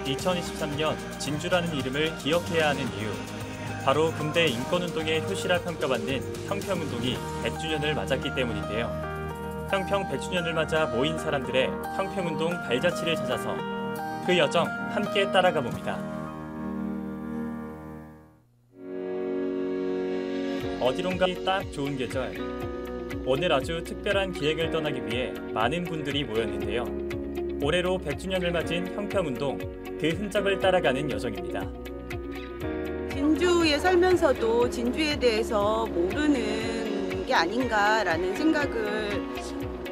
2023년 진주라는 이름을 기억해야 하는 이유. 바로 근대 인권운동의 효시라 평가받는 형평운동이 100주년을 맞았기 때문인데요. 형평 100주년을 맞아 모인 사람들의 형평운동 발자취를 찾아서 그 여정 함께 따라가 봅니다. 어디론가 딱 좋은 계절. 오늘 아주 특별한 기획을 떠나기 위해 많은 분들이 모였는데요. 올해로 100주년을 맞은 형평운동, 그 흔적을 따라가는 여정입니다. 진주에 살면서도 진주에 대해서 모르는 게 아닌가라는 생각을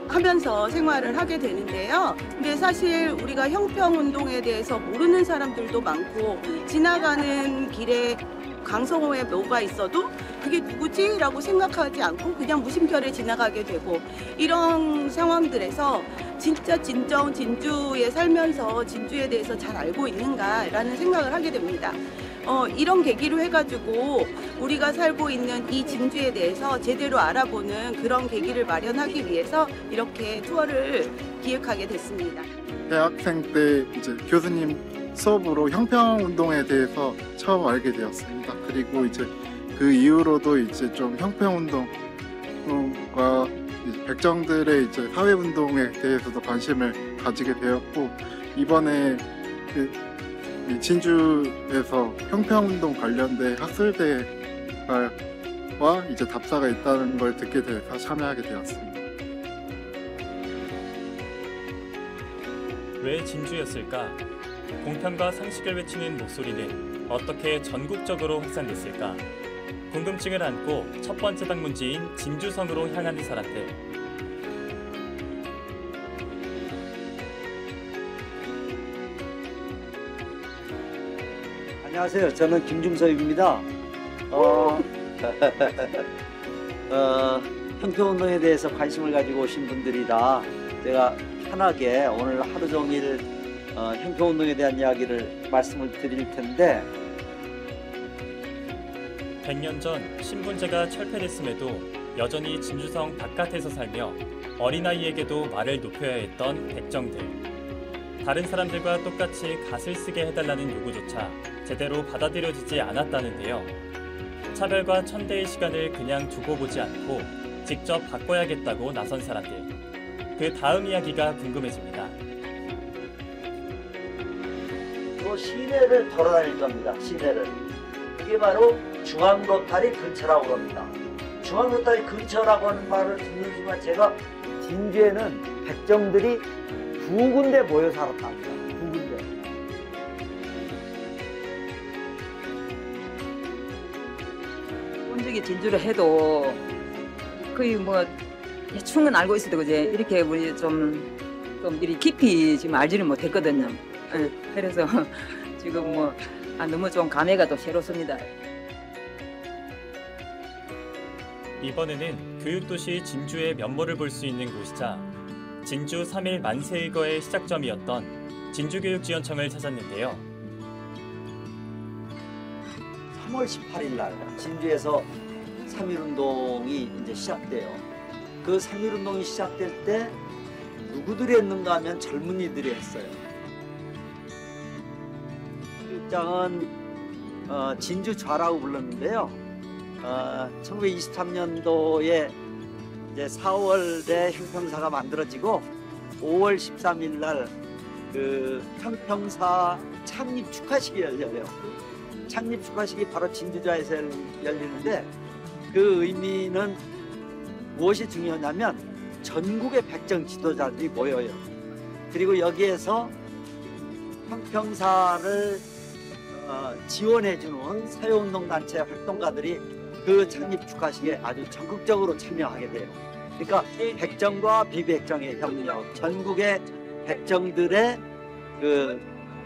하면서 생활을 하게 되는데요. 근데 사실 우리가 형평운동에 대해서 모르는 사람들도 많고, 지나가는 길에 강성호에 뭐가 있어도 그게 누구지? 라고 생각하지 않고 그냥 무심결에 지나가게 되고, 이런 상황들에서 진짜 진정 진주에 살면서 진주에 대해서 잘 알고 있는가라는 생각을 하게 됩니다. 이런 계기로 해가지고 우리가 살고 있는 이 진주에 대해서 제대로 알아보는 그런 계기를 마련하기 위해서 이렇게 투어를 기획하게 됐습니다. 대학생 때 이제 교수님 수업으로 형평운동에 대해서 처음 알게 되었습니다. 그리고 이제 그 이후로도 이제 좀 형평운동과 백정들의 이제 사회운동에 대해서도 관심을 가지게 되었고, 이번에 진주에서 형평운동 관련된 학술대회와 이제 답사가 있다는 걸 듣게 돼서 참여하게 되었습니다. 왜 진주였을까? 공평과 상식을 외치는 목소리는 어떻게 전국적으로 확산됐을까? 궁금증을 안고 첫 번째 방문지인 진주성으로 향하는 사람들. 안녕하세요. 저는 김중섭입니다. 형평운동에 대해서 관심을 가지고 오신 분들이라 제가 편하게 오늘 하루 종일 형평운동에 대한 이야기를 말씀을 드릴 텐데, 100년 전 신분제가 철폐됐음에도 여전히 진주성 바깥에서 살며 어린아이에게도 말을 높여야 했던 백정들. 다른 사람들과 똑같이 갓을 쓰게 해달라는 요구조차 제대로 받아들여지지 않았다는데요. 차별과 천대의 시간을 그냥 두고 보지 않고 직접 바꿔야겠다고 나선 사람들. 그 다음 이야기가 궁금해집니다. 그 시내를 돌아다닐 겁니다. 시내를. 그게 바로 중앙로타리 근처라고 합니다. 중앙로타리 근처라고 하는 말을 듣는 순간 제가 진주에는 백정들이 두 군데 모여 살았답니다. 두 군데. 본 적이 진주를 해도 거의 뭐 대충은 알고 있어도 그제 이렇게 우리 좀 이렇게 깊이 지금 알지는 못했거든요. 그래서 지금 뭐 너무 좀 감회가 또 새롭습니다. 이번에는 교육도시 진주의 면모를 볼 수 있는 곳이자 진주 3.1 만세일거의 시작점이었던 진주교육지원청을 찾았는데요. 3월 18일 날 진주에서 3.1운동이 이제 시작돼요. 그 3.1운동이 시작될 때 누구들이 했는가 하면 젊은이들이 했어요. 교육장은 진주 좌라고 불렀는데요. 1923년도에 이제 4월에 형평사가 만들어지고 5월 13일 날 그 형평사 창립 축하식이 열려요. 창립 축하식이 바로 진주좌에서 열리는데, 그 의미는 무엇이 중요하냐면 전국의 백정 지도자들이 모여요. 그리고 여기에서 형평사를 지원해주는 사회운동단체 활동가들이 그 창립 축하식에 아주 적극적으로 참여하게 돼요. 그러니까 백정과 비백정의 협력, 전국의 백정들의 그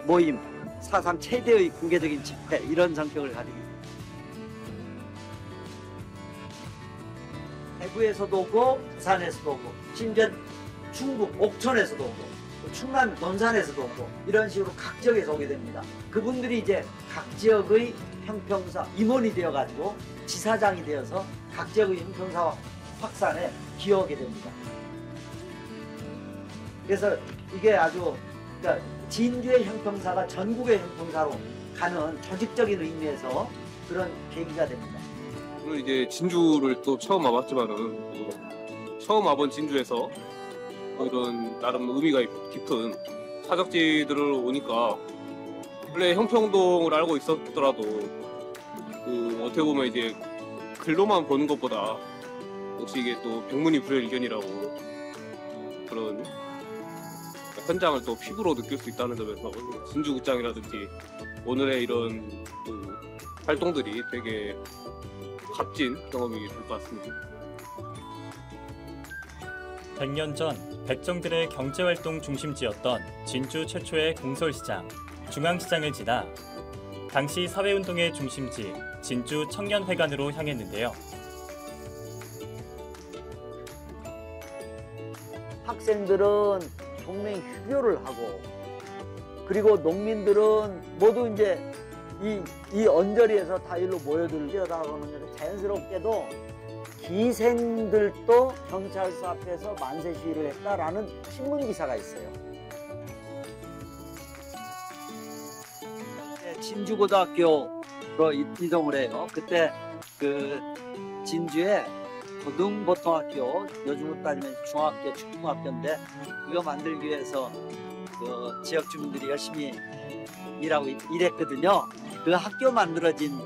모임, 사상 최대의 공개적인 집회, 이런 성격을 가지고 있습니다. 대구에서도 오고 부산에서도 오고, 심지어 충북 옥천에서도 오고, 충남 논산에서도 오고, 이런 식으로 각 지역에서 오게 됩니다. 그분들이 이제 각 지역의 형평사 임원이 되어가지고 지사장이 되어서 각 지역의 형평사 확산에 기여하게 됩니다. 그래서 이게 아주 그러니까 진주의 형평사가 전국의 형평사로 가는 조직적인 의미에서 그런 계기가 됩니다. 저는 이제 진주를 또 처음 와봤지만은 처음 와본 진주에서 이런 나름 의미가 깊은 사적지들을 오니까 원래 형평동을 알고 있었더라도 어떻게 보면 이제 글로만 보는 것보다 역시 이게 또 병문이 불여일견이라고 그런 현장을 또 피부로 느낄 수 있다는 점에서 진주극장이라든지 오늘의 이런 활동들이 되게 값진 경험이 될 것 같습니다. 100년 전 백정들의 경제활동 중심지였던 진주 최초의 공설시장, 중앙시장을 지나 당시 사회운동의 중심지 진주 청년회관으로 향했는데요. 학생들은 동맹 휴교를 하고 그리고 농민들은 모두 이제 이 언저리에서 다 일로 모여들 뛰어나가는 자연스럽게도 기생들도 경찰서 앞에서 만세 시위를 했다라는 신문 기사가 있어요. 진주고등학교로 이동을 해요. 그때 그 진주에 고등보통학교, 요즘으로 따지면 중학교, 초등학교인데 그거 만들기 위해서 그 지역 주민들이 열심히 일하고 일했거든요. 그 학교 만들어진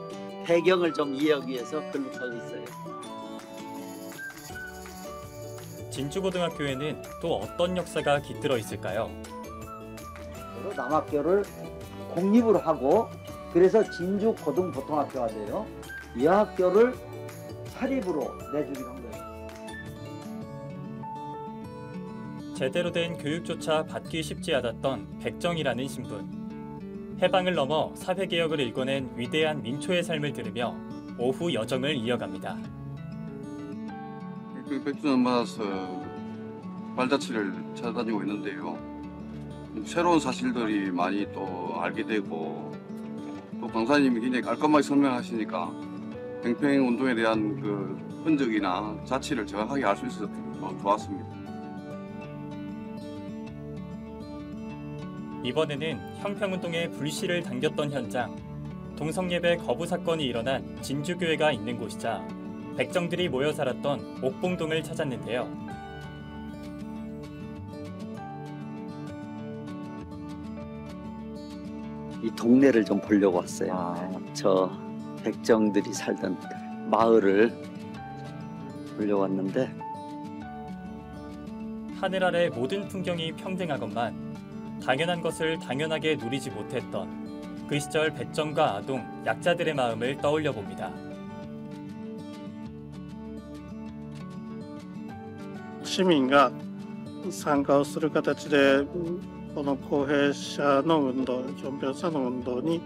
배경을 좀 이해하기 위해서 글로 써져 있어요. 진주고등학교에는 또 어떤 역사가 깃들어 있을까요? 남학교를 공립으로 하고 그래서 진주고등보통학교가 돼요. 여학교를 사립으로 내주기로 한 거예요. 제대로 된 교육조차 받기 쉽지 않았던 백정이라는 신분. 해방을 넘어 사회개혁을 일궈낸 위대한 민초의 삶을 들으며 오후 여정을 이어갑니다. 백주년 맞아서 발자취를 찾아다니고 있는데요. 새로운 사실들이 많이 또 알게 되고 또 강사님이 굉장히 깔끔하게 설명하시니까 평평운동에 대한 그 흔적이나 자취를 정확하게 알 수 있어서 좋았습니다. 이번에는 형평운동의 불씨를 당겼던 현장, 동성예배 거부 사건이 일어난 진주교회가 있는 곳이자 백정들이 모여 살았던 옥봉동을 찾았는데요. 이 동네를 좀 보려고 왔어요. 저 백정들이 살던 마을을 보려고 왔는데 하늘 아래 모든 풍경이 평등하건만 당연한 것을 당연하게 누리지 못했던 그 시절 백정과 아동, 약자들의 마음을 떠올려 봅니다. 市民が参加をする形でこの公平者の運動、ひょんぴょん者の運動に、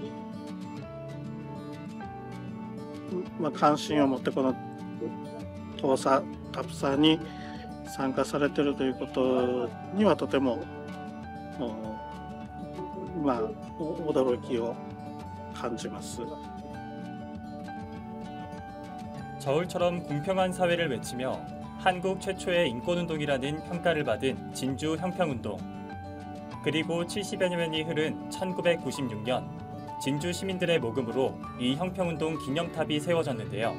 関心を持ってこの東佐タプサに参加されているということにはとても驚きを感じます。 저울처럼 공평한 사회를 외치며 한국 최초의 인권운동이라는 평가를 받은 진주 형평운동. 그리고 70여 년이 흐른 1996년 진주 시민들의 모금으로 이 형평운동 기념탑이 세워졌는데요.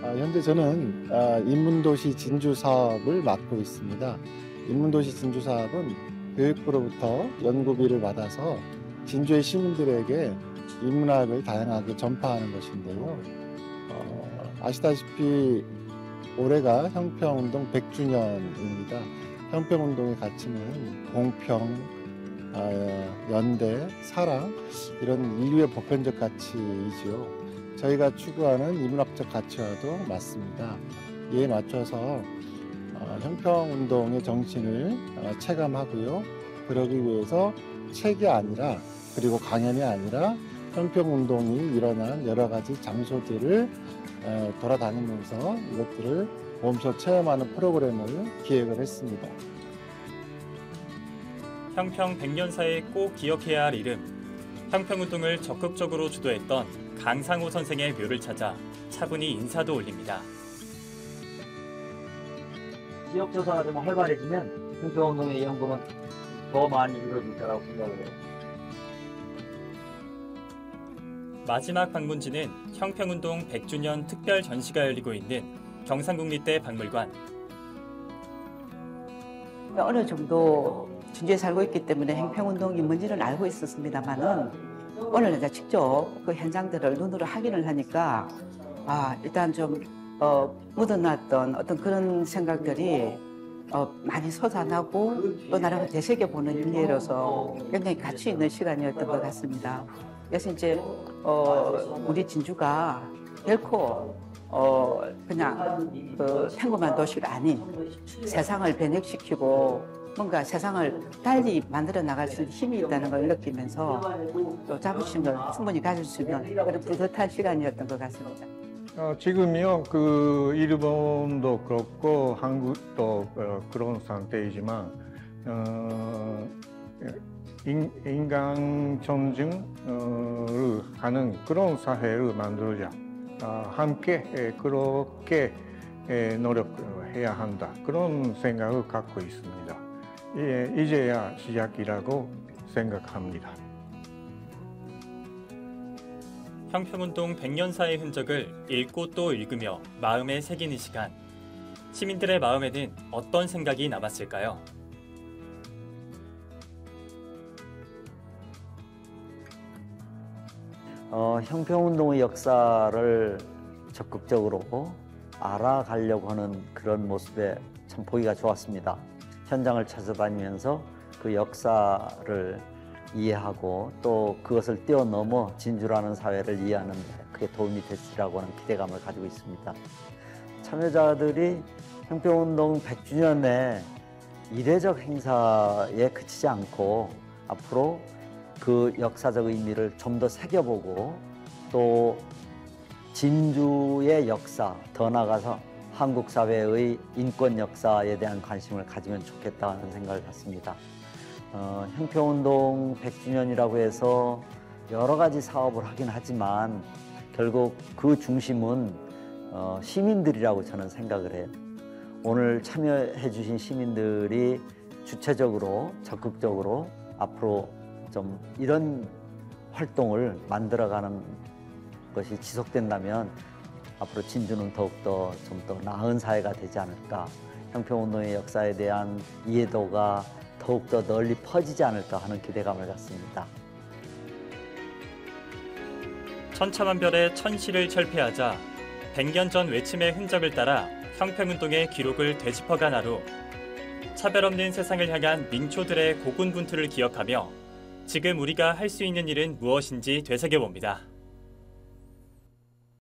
현재 저는 인문도시 진주 사업을 맡고 있습니다. 인문도시 진주 사업은 교육부로부터 연구비를 받아서 진주의 시민들에게 인문학을 다양하게 전파하는 것인데요. 아시다시피 올해가 형평운동 100주년입니다. 형평운동의 가치는 공평, 연대, 사랑 이런 인류의 보편적 가치이지요. 저희가 추구하는 인문학적 가치와도 맞습니다. 이에 맞춰서 형평운동의 정신을 체감하고요. 그러기 위해서 책이 아니라 그리고 강연이 아니라 형평운동이 일어난 여러 가지 장소들을 돌아다니면서 이것들을 몸소 체험하는 프로그램을 기획을 했습니다. 형평 100년사에 꼭 기억해야 할 이름. 형평운동을 적극적으로 주도했던 강상호 선생의 묘를 찾아 차분히 인사도 올립니다. 지역조사가 좀 활발해지면 형평운동의 연금은 더 많이 이루어질 거라고 생각해요. 마지막 방문지는 형평운동 100주년 특별 전시가 열리고 있는 경상국립대 박물관. 어느 정도 진주에 살고 있기 때문에 형평운동이 뭔지는 알고 있었습니다만은 오늘 이제 직접 그 현장들을 눈으로 확인을 하니까 일단 좀 묻어놨던 어떤 그런 생각들이 많이 솟아나고 또 나름을 되새겨보는 일로서 굉장히 가치 있는 시간이었던 것 같습니다. 그래서 이제 우리 진주가 결코 그냥 그 평범한 도시가 아닌 세상을 변혁시키고 뭔가 세상을 달리 만들어 나갈 수 있는 힘이 있다는 걸 느끼면서 또 자부심을 충분히 가질 수 있는 그런 뿌듯한 시간이었던 것 같습니다. 지금요, 그 일본도 그렇고 한국도 그런 상태이지만 인간 존중을 하는 그런 사회를 만들자. 함께 그렇게 노력해야 한다. 그런 생각을 갖고 있습니다. 이제야 시작이라고 생각합니다. 형평운동 100년사의 흔적을 읽고 또 읽으며 마음에 새기는 시간. 시민들의 마음에는 어떤 생각이 남았을까요? 형평운동의 역사를 적극적으로 알아가려고 하는 그런 모습에 참 보기가 좋았습니다. 현장을 찾아다니면서 그 역사를 이해하고 또 그것을 뛰어넘어 진주라는 사회를 이해하는 데 그게 도움이 됐으리라고 하는 기대감을 가지고 있습니다. 참여자들이 형평운동 100주년의 이례적 행사에 그치지 않고 앞으로 그 역사적 의미를 좀 더 새겨보고 또 진주의 역사, 더 나아가서 한국 사회의 인권 역사에 대한 관심을 가지면 좋겠다는 생각을 갖습니다. 형평운동 100주년이라고 해서 여러 가지 사업을 하긴 하지만 결국 그 중심은 시민들이라고 저는 생각을 해요. 오늘 참여해 주신 시민들이 주체적으로 적극적으로 앞으로 좀 이런 활동을 만들어가는 것이 지속된다면 앞으로 진주는 더욱더 좀 더 나은 사회가 되지 않을까, 형평운동의 역사에 대한 이해도가 더욱더 널리 퍼지지 않을까 하는 기대감을 갖습니다. 천차만별의 천시를 철폐하자 100년 전 외침의 흔적을 따라 형평운동의 기록을 되짚어간 하루. 차별 없는 세상을 향한 민초들의 고군분투를 기억하며 지금 우리가 할 수 있는 일은 무엇인지 되새겨봅니다.